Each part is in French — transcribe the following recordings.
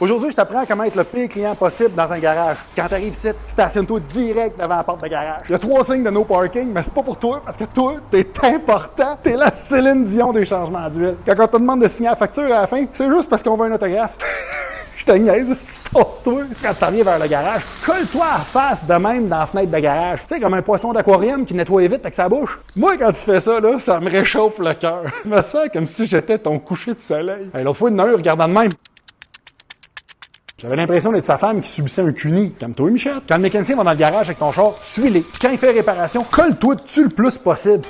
Aujourd'hui, je t'apprends comment être le pire client possible dans un garage. Quand t'arrives ici, stationne-toi direct devant la porte de garage. Il y a 3 signes de no parking, mais c'est pas pour toi, parce que toi, t'es important. T'es la Céline Dion des changements d'huile. Quand on te demande de signer la facture à la fin, c'est juste parce qu'on veut un autographe. Je te niaise, si tasse-toi. Quand tu t'en viens vers le garage, colle-toi à la face de même dans la fenêtre de garage. Tu sais, comme un poisson d'aquarium qui nettoie vite avec sa bouche. Moi, quand tu fais ça, là, ça me réchauffe le cœur. Je me sens comme si j'étais ton coucher de soleil. Hey, l'autre fois, une heure, regardant de même. J'avais l'impression d'être sa femme qui subissait un cuni. Calme-toi, Michel. Quand le mécanicien va dans le garage avec ton char, suis-les. Puis quand il fait réparation, colle-toi dessus le plus possible.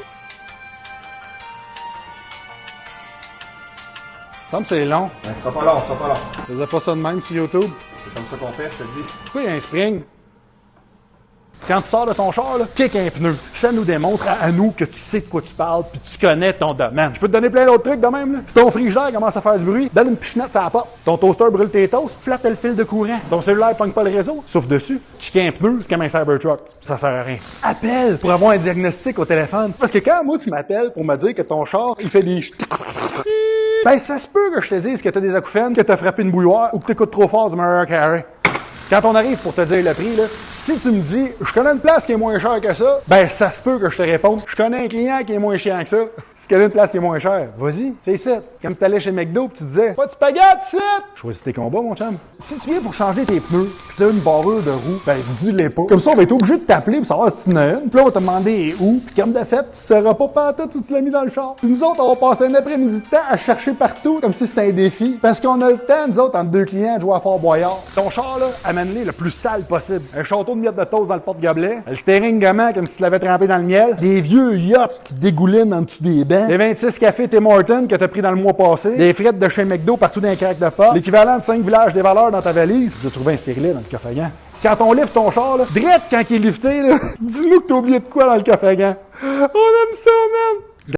Ça me semble que c'est long. Ben, ce sera pas long, ce sera pas long. Je faisais pas ça de même sur YouTube. C'est comme ça qu'on fait, je te dis. Pourquoi il y a un spring? Quand tu sors de ton char, là, kick un pneu. Ça nous démontre à nous que tu sais de quoi tu parles puis tu connais ton domaine. Je peux te donner plein d'autres trucs de même. Là. Si ton frigidaire commence à faire ce bruit, donne une pichenette sur la porte. Ton toaster brûle tes toasts, flatte le fil de courant. Ton cellulaire pogne pas le réseau, souffle dessus. Kick un pneu, c'est comme un Cybertruck. Ça sert à rien. Appelle pour avoir un diagnostic au téléphone. Parce que quand moi tu m'appelles pour me dire que ton char, il fait des ben ça se peut que je te dise que t'as des acouphènes, que t'as frappé une bouilloire ou que t'écoutes trop fort du Mariah Carey. Quand on arrive pour te dire le prix, là, si tu me dis « Je connais une place qui est moins chère que ça », ben ça se peut que je te réponde « Je connais un client qui est moins chiant que ça ». Si tu connais une place qui est moins chère, vas-y, c'est ici. Comme si t'allais chez McDo et tu disais « Pas de spaghettes, ici ». Choisis tes combats, mon chum. Si tu viens pour changer tes pneus pis t'as une barrure de roue, ben dis-les pas. Comme ça, on va être obligé de t'appeler pour savoir si tu en as une. Puis là, on va te demander où. Puis comme de fait, tu sauras pas pantoute où tu l'as mis dans le char. Puis nous autres, on va passer un après-midi de temps à chercher partout comme si c'était un défi. Parce qu'on a le temps, nous autres, entre deux clients, de jouer à Fort Boyard. Ton char, là, amène-les le plus sale possible. Un château de miettes de toast dans le porte-gobelet, le steering gommant comme si tu l'avais trempé dans le miel, des vieux yachts qui dégoulinent en dessous des bancs, des 26 cafés Tim Hortons que t'as pris dans le mois passé, des frites de chez McDo partout dans les craques de porte, l'équivalent de 5 villages des valeurs dans ta valise. Tu as trouvé un stérilet dans le coffre à gants. Quand on lift ton char, là, drette quand il est lifté, là, dis-nous que t'as oublié de quoi dans le coffre à gants. On aime ça, man!